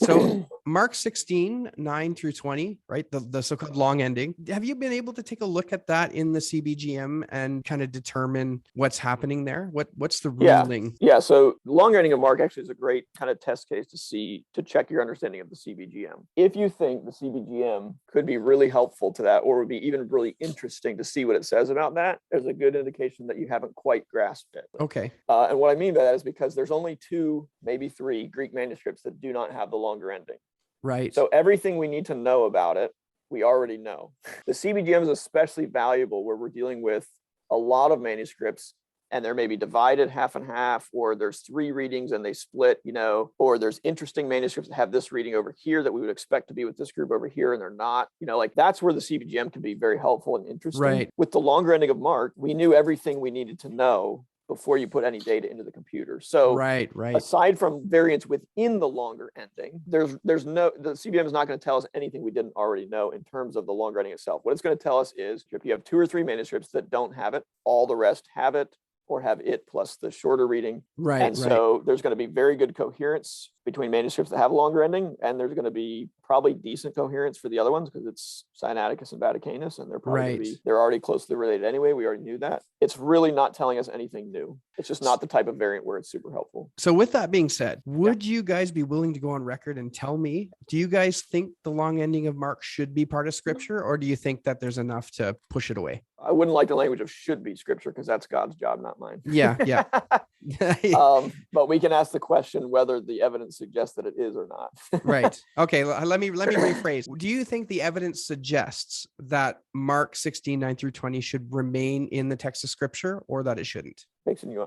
So Mark 16, 9 through 20, right? The so-called long ending. Have you been able to take a look at that in the CBGM and kind of determine what's happening there? What's the ruling? Yeah. So long ending of Mark actually is a great kind of test case to check your understanding of the CBGM. If you think the CBGM could be really helpful to that, or would be even really interesting to see what it says about that, there's a good indication that you haven't quite grasped it. Okay. And what I mean by that is because there's only 2, maybe 3 Greek manuscripts that do not have the longer ending. Right. So everything we need to know about it, we already know. The CBGM is especially valuable where we're dealing with a lot of manuscripts and they're maybe divided half and half, or there's 3 readings and they split, or there's interesting manuscripts that have this reading over here that we would expect to be with this group over here and they're not, like that's where the CBGM can be very helpful and interesting. Right. With the longer ending of Mark, we knew everything we needed to know before you put any data into the computer. So right. Aside from variance within the longer ending, the CBGM is not going to tell us anything we didn't already know in terms of the longer ending itself. What it's going to tell us is if you have 2 or 3 manuscripts that don't have it, all the rest have it, or have it plus the shorter reading. Right. And so there's going to be very good coherence between manuscripts that have a longer ending, and there's going to be probably decent coherence for the other ones because it's Sinaiticus and Vaticanus, and they're probably they're already closely related anyway. We already knew that. It's really not telling us anything new. It's just not the type of variant where it's super helpful. So with that being said, would you guys be willing to go on record and tell me, do you guys think the long ending of Mark should be part of scripture, or do you think that there's enough to push it away? I wouldn't like the language of should be scripture because that's God's job, not mine. Yeah. But we can ask the question whether the evidence suggests that it is or not. Right. Okay. Let me rephrase. Do you think the evidence suggests that Mark 16, 9 through 20 should remain in the text of scripture, or that it shouldn't? Hixson,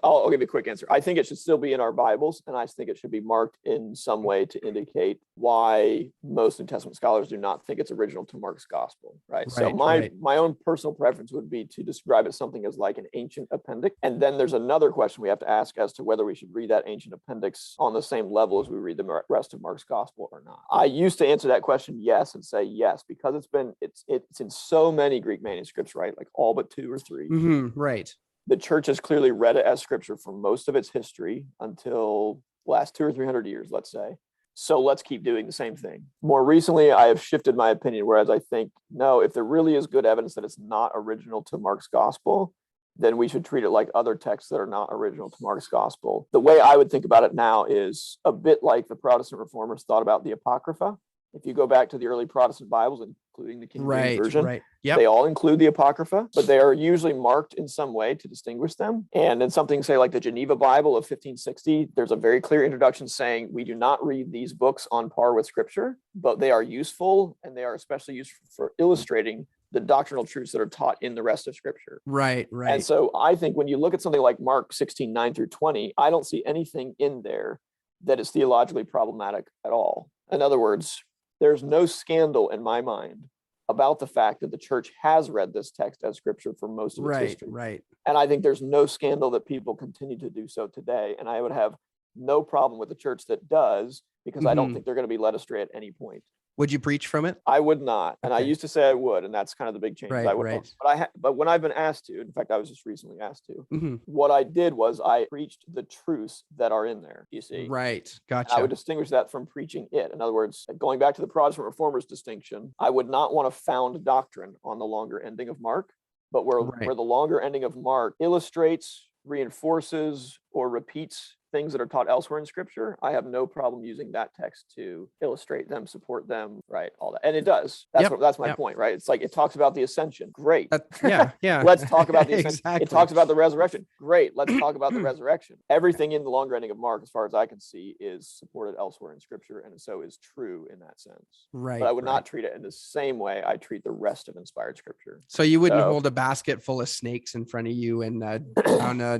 I'll give you a quick answer. I think it should still be in our Bibles, and I think it should be marked in some way to indicate why most New Testament scholars do not think it's original to Mark's gospel, right? So my own personal preference would be to describe it something as like an ancient appendix. And then there's another question we have to ask as to whether we should read that ancient appendix on the same level as we read the rest of Mark's gospel or not. I used to answer that question yes and say yes, because it's in so many Greek manuscripts, right? Like all but 2 or 3. Mm-hmm, right. The church has clearly read it as scripture for most of its history until the last 200 or 300 years, let's say. So let's keep doing the same thing. More recently, I have shifted my opinion, whereas I think, no, if there really is good evidence that it's not original to Mark's gospel, then we should treat it like other texts that are not original to Mark's gospel. The way I would think about it now is a bit like the Protestant reformers thought about the Apocrypha. If you go back to the early Protestant Bibles, including the King James Version, they all include the Apocrypha, but they are usually marked in some way to distinguish them. And in something, say, like the Geneva Bible of 1560, there's a very clear introduction saying, we do not read these books on par with Scripture, but they are useful, and they are especially useful for illustrating the doctrinal truths that are taught in the rest of Scripture. Right. And so I think when you look at something like Mark 16, 9 through 20, I don't see anything in there that is theologically problematic at all. In other words, there's no scandal in my mind about the fact that the church has read this text as scripture for most of its history. Right. And I think there's no scandal that people continue to do so today. And I would have no problem with the church that does, because I don't think they're going to be led astray at any point. Would you preach from it? I would not. And I used to say I would, and that's kind of the big change. I would, right. But when I've been asked to, in fact, I was just recently asked to, what I did was I preached the truths that are in there, you see. Right. Gotcha. And I would distinguish that from preaching it. In other words, going back to the Protestant reformers distinction, I would not want to found doctrine on the longer ending of Mark, but where the longer ending of Mark illustrates, reinforces, or repeats things that are taught elsewhere in Scripture, I have no problem using that text to illustrate them, support them, right? All that. And it does. That's my point, right? It's like it talks about the ascension. Great. Yeah. Let's talk about the ascension. Exactly. It talks about the resurrection. Great. Let's talk about the resurrection. Everything in the longer ending of Mark, as far as I can see, is supported elsewhere in Scripture, and so is true in that sense. Right. But I would not treat it in the same way I treat the rest of inspired Scripture. So you wouldn't hold a basket full of snakes in front of you and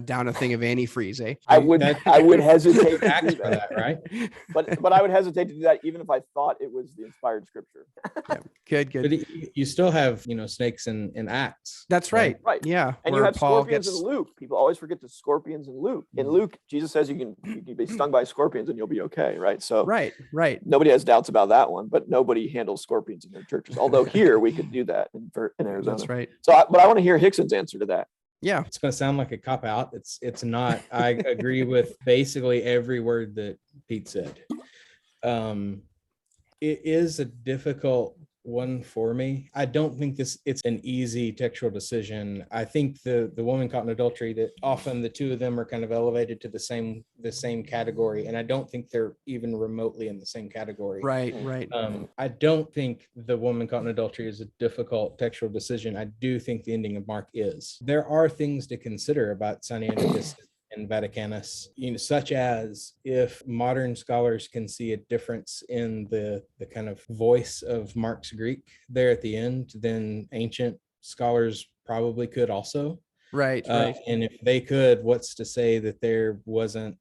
down a thing of antifreeze, eh? I would hesitate to do that, right? But I would hesitate to do that even if I thought it was the inspired Scripture. Good. But you still have, snakes in Acts. That's right. Right. Yeah. And you have scorpions in Luke. People always forget the scorpions in Luke. In Luke, Jesus says you can be stung by scorpions and you'll be okay, right? So right. Nobody has doubts about that one, but nobody handles scorpions in their churches. Although here we could do that in Arizona. That's right. But I want to hear Hixson's answer to that. Yeah, it's going to sound like a cop out. It's not. I agree with basically every word that Pete said. It is a difficult one for me. I don't think it's an easy textual decision. I think the woman caught in adultery, that often the two of them are kind of elevated to the same category, and I don't think they're even remotely in the same category. Right. I don't think the woman caught in adultery is a difficult textual decision. I do think the ending of Mark is. There are things to consider about Sinaiticus and Vaticanus, such as if modern scholars can see a difference in the kind of voice of Mark's Greek there at the end, then ancient scholars probably could also. Right. And if they could, what's to say that there wasn't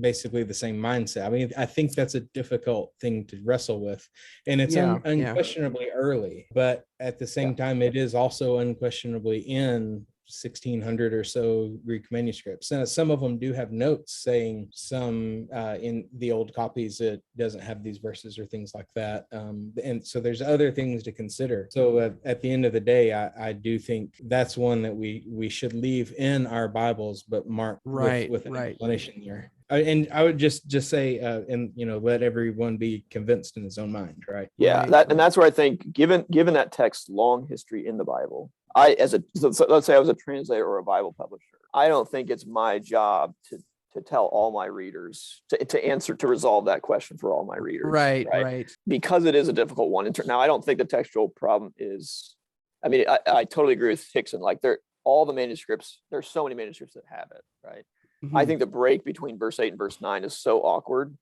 basically the same mindset? I mean, I think that's a difficult thing to wrestle with, and it's unquestionably early, but at the same time, it is also unquestionably in 1600 or so Greek manuscripts. And some of them do have notes saying some in the old copies it doesn't have these verses or things like that. And so there's other things to consider. So at the end of the day, I do think that's one that we should leave in our Bibles, but mark with an explanation there. And I would just say, and let everyone be convinced in his own mind, right? Yeah, and that's where I think, given that text's long history in the Bible, let's say I was a translator or a Bible publisher, I don't think it's my job to tell all my readers to resolve that question for all my readers. Right. Because it is a difficult one. Now, I don't think the textual problem is. I mean, I totally agree with Hixson. Like, all the manuscripts. There's so many manuscripts that have it, right? Mm-hmm. I think the break between verse 8 and verse 9 is so awkward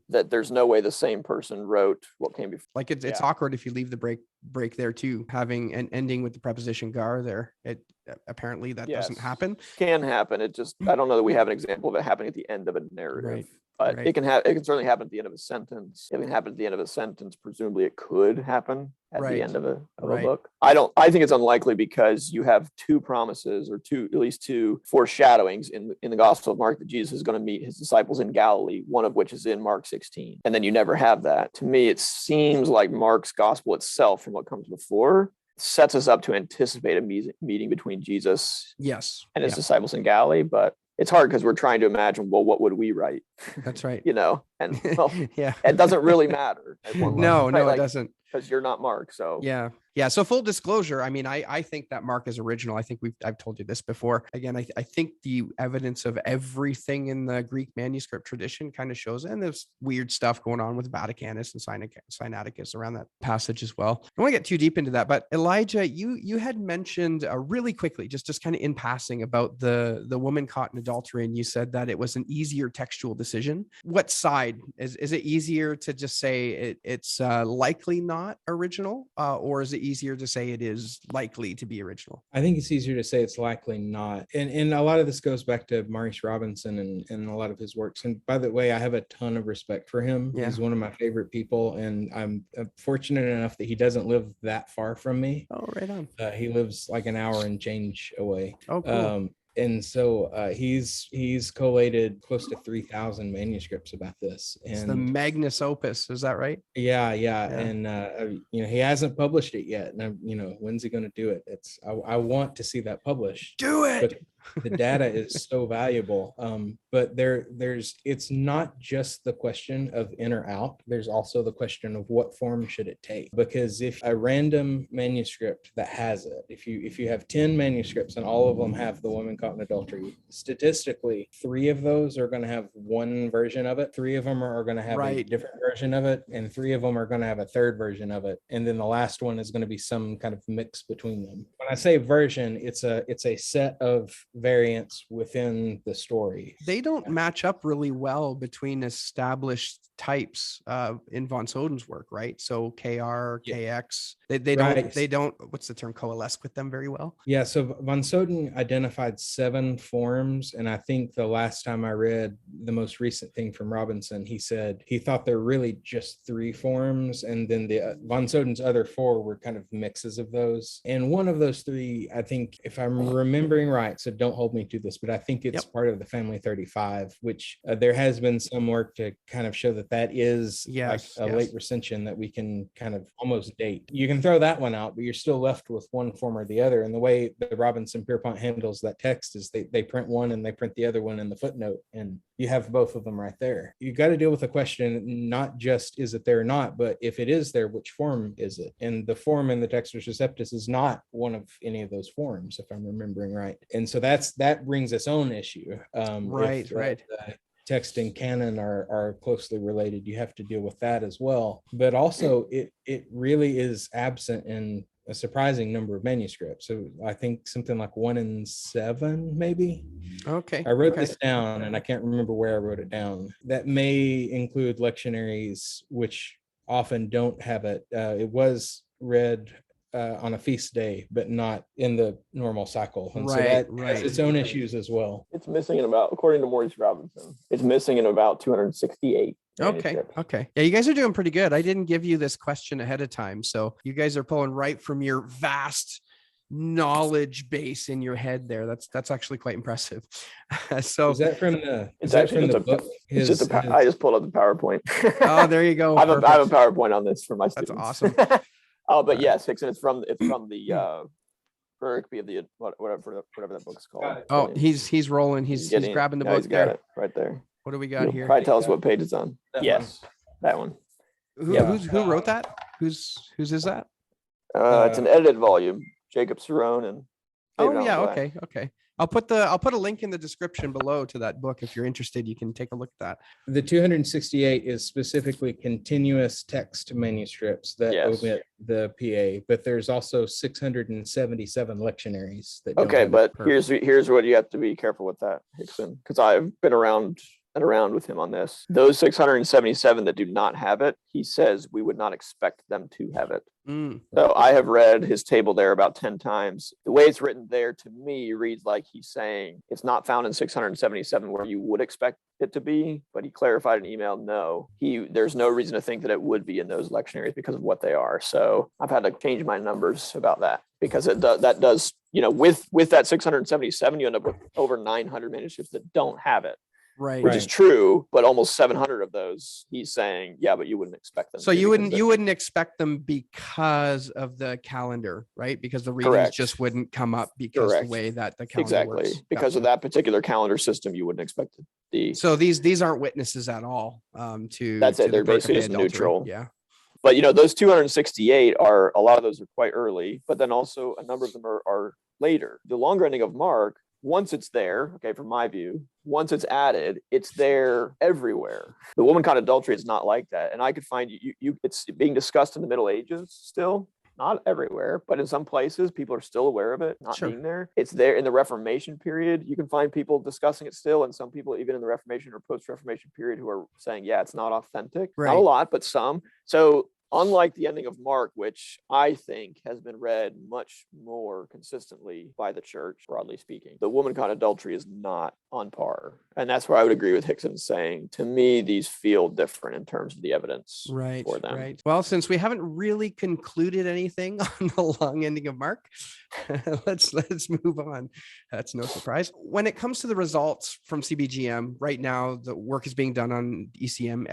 that there's no way the same person wrote what came before. Like, it's awkward if you leave the break there too, having an ending with the preposition gar there. It apparently that doesn't happen. Can happen. It just, I don't know that we have an example of it happening at the end of a narrative. But it can certainly happen at the end of a sentence. It can happen at the end of a sentence. Presumably it could happen at the end of a book. I think it's unlikely, because you have two promises, or at least two foreshadowings in the Gospel of Mark, that Jesus is going to meet his disciples in Galilee, one of which is in Mark 16. And then you never have that. To me, it seems like Mark's Gospel itself, from what comes before, sets us up to anticipate a meeting between Jesus and his disciples in Galilee. But it's hard, because we're trying to imagine, well, what would we write? That's right. And it doesn't really matter. No, it doesn't. Because you're not Mark. So So full disclosure, I mean, I think that Mark is original. I think I've told you this before. Again, I think the evidence of everything in the Greek manuscript tradition kind of shows it. And there's weird stuff going on with Vaticanus and Sinaiticus around that passage as well. I don't want to get too deep into that, but Elijah, you had mentioned really quickly, just kind of in passing, about the woman caught in adultery, and you said that it was an easier textual decision. What side is it? Easier to just say it's likely not original, or is it easier to say it is likely to be original? I think it's easier to say it's likely not. And a lot of this goes back to Maurice Robinson and a lot of his works. And by the way, I have a ton of respect for him. Yeah. He's one of my favorite people. And I'm fortunate enough that he doesn't live that far from me. Oh, right on. He lives like an hour and change away. Oh, cool. And so he's collated close to 3,000 manuscripts about this. And it's the Magnus Opus, is that right? Yeah. And he hasn't published it yet. And when's he going to do it? I want to see that published. Do it. The data is so valuable. But it's not just the question of in or out. There's also the question of what form should it take? Because if a random manuscript that has it, if you have 10 manuscripts and all of them have the woman caught in adultery, statistically, 3 of those are going to have one version of it. 3 of them are going to have a different version of it, and 3 of them are going to have a third version of it. And then the last one is going to be some kind of mix between them. When I say version, it's a set of variants within the story. They don't match up really well between established types in von Soden's work, right? So KR, KX, they don't, what's the term, coalesce with them very well? Yeah, so von Soden identified 7 forms, and I think the last time I read the most recent thing from Robinson, he said he thought there were really just 3 forms, and then the von Soden's other 4 were kind of mixes of those. And one of those those three, I think, if I'm remembering right, so don't hold me to this, but I think it's part of the Family 35, which there has been some work to kind of show that that is like a late recension that we can kind of almost date. You can throw that one out, but you're still left with one form or the other. And the way the Robinson Pierpont handles that text is they print one and they print the other one in the footnote, and you have both of them right there. You got to deal with the question, not just is it there or not, but if it is there, which form is it? And the form in the Textus Receptus is not one of any of those forms, if I'm remembering right. And so that brings its own issue. Right. Text and canon are closely related. You have to deal with that as well. But also it really is absent in a surprising number of manuscripts. So I think something like 1 in 7, maybe. Okay. I wrote this down and I can't remember where I wrote it down. That may include lectionaries, which often don't have it. It was read on a feast day, but not in the normal cycle. And so that has its own issues as well. It's missing in about, according to Maurice Robinson, it's missing in about 268. Okay. Yeah, you guys are doing pretty good. I didn't give you this question ahead of time, so you guys are pulling right from your vast knowledge base in your head there. That's actually quite impressive. So is that from the book? I just pulled up the PowerPoint. Oh, there you go. I have a PowerPoint on this for my students. That's awesome. Oh, but yes, Hixson, it's from the Pericope of the whatever that book's called. Oh, he's rolling. He's grabbing the book. He's got it right there. What do we got here? Probably tell us what page it's on. That one. Who wrote that? Whose is that? It's an edited volume. Jacob Cerrone and David Allen Black. Okay. I'll put a link in the description below to that book. If you're interested, you can take a look at that. The 268 is specifically continuous text manuscripts that omit the PA, but there's also 677 lectionaries that but here's what you have to be careful with that, Hixson, because I've been around with him on this. Those 677 that do not have it, he says we would not expect them to have it. So I have read his table there about 10 times. The way it's written there to me reads like he's saying it's not found in 677 where you would expect it to be, but he clarified in email, no, there's no reason to think that it would be in those lectionaries because of what they are. So I've had to change my numbers about that because that does, with that 677, you end up with over 900 manuscripts that don't have it. Right. Which is true, but almost 700 of those he's saying, but you wouldn't expect them. So you wouldn't expect them because of the calendar, right? Because the readings just wouldn't come up because the way that the calendar works. Because of that particular calendar system, you wouldn't expect it to be. So these aren't witnesses at all to that's it. They're basically just neutral. Yeah. But those 268 are, a lot of those are quite early, but then also a number of them are later. The longer ending of Mark, once it's there, from my view, once it's added, it's there everywhere. The womankind adultery is not like that. And I could find it's being discussed in the Middle Ages still, not everywhere, but in some places, people are still aware of it not being there. It's there in the Reformation period. You can find people discussing it still, and some people even in the Reformation or post-Reformation period who are saying, it's not authentic. Not a lot, but some. So unlike the ending of Mark, which I think has been read much more consistently by the church, broadly speaking, the womankind adultery is not on par. And that's where I would agree with Hixson saying, to me, these feel different in terms of the evidence for them. Right. Well, since we haven't really concluded anything on the long ending of Mark, let's move on. That's no surprise. When it comes to the results from CBGM, right now, the work is being done on ECM,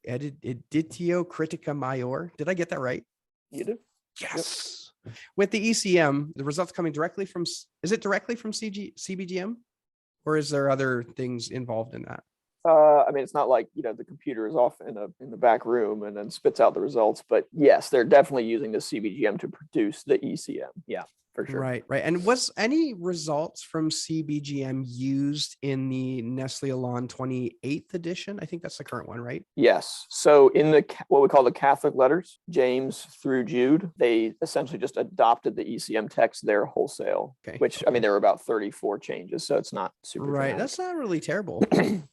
Editio Critica Major. Did I get that right? You did. Yes. Yep. With the ECM, the results coming directly from, is it directly from CBGM? Or is there other things involved in that? It's not like, the computer is off in the back room and then spits out the results, but yes, they're definitely using the CBGM to produce the ECM. Yeah. For sure. Right. And was any results from CBGM used in the Nestle Aland 28th edition? I think that's the current one, right? Yes. So in what we call the Catholic letters, James through Jude, they essentially just adopted the ECM text there wholesale, which, there were about 34 changes. So it's not super dramatic. That's not really terrible.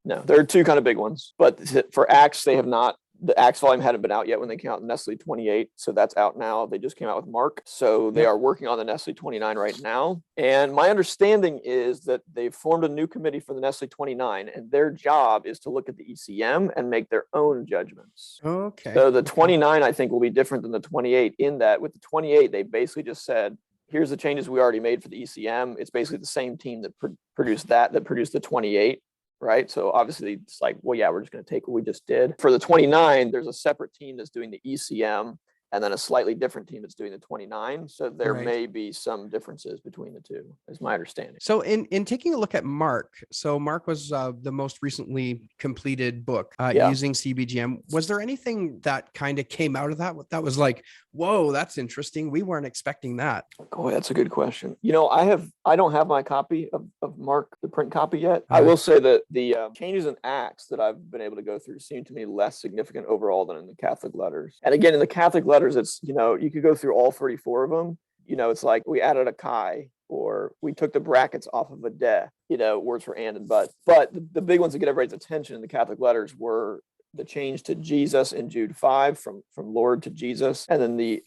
No, there are two kind of big ones. But for Acts, they have not. The Acts volume hadn't been out yet when they came out in Nestle 28. So that's out now. They just came out with Mark. So they are working on the Nestle 29 right now. And my understanding is that they've formed a new committee for the Nestle 29, and their job is to look at the ECM and make their own judgments. Okay. So the 29, I think, will be different than the 28 in that with the 28, they basically just said, here's the changes we already made for the ECM. It's basically the same team that produced the 28. Right. So obviously it's like, well, yeah, we're just going to take what we just did. For the 29, there's a separate team that's doing the ECM and then a slightly different team that's doing the 29. So there may be some differences between the two, is my understanding. So in taking a look at Mark, so Mark was the most recently completed book using CBGM. Was there anything that kind of came out of that was like, whoa, that's interesting, we weren't expecting that? Oh, that's a good question. I don't have my copy of Mark, the print copy yet. I will say that the changes in Acts that I've been able to go through seem to me less significant overall than in the Catholic letters. And again, in the Catholic letters, it's, you could go through all 34 of them. It's like we added a chi, or we took the brackets off of a de, words for and but. But the big ones that get everybody's attention in the Catholic letters were the change to Jesus in Jude 5 from Lord to Jesus, and then the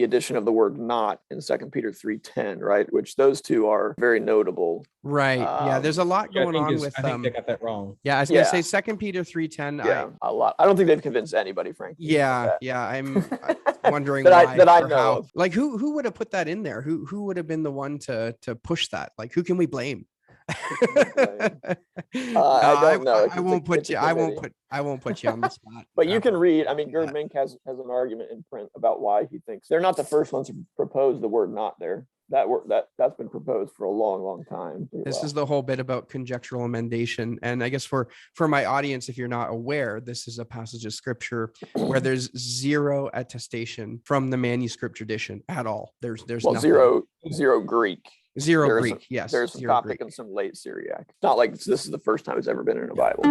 addition of the word not in 2 Peter 3:10, right? Which those two are very notable. Right. Yeah, there's a lot going on with I think they got that wrong. Yeah, I was gonna say 2 Peter 3:10. Yeah, a lot. I don't think they've convinced anybody, frankly. Yeah, I'm wondering that I know of. Like who would have put that in there? Who would have been the one to push that? Like, who can we blame? I don't know. I won't put you on the spot. But you can read. I mean, Gerd Mink has an argument in print about why he thinks they're not the first ones to propose the word not there. That's been proposed for a long time. This is the whole bit about conjectural emendation. And I guess for my audience, if you're not aware, this is a passage of scripture where there's zero attestation from the manuscript tradition at all. There's nothing. Zero Greek. Greek, yes. There's some Coptic and some late Syriac. It's not like this is the first time it's ever been in a Bible.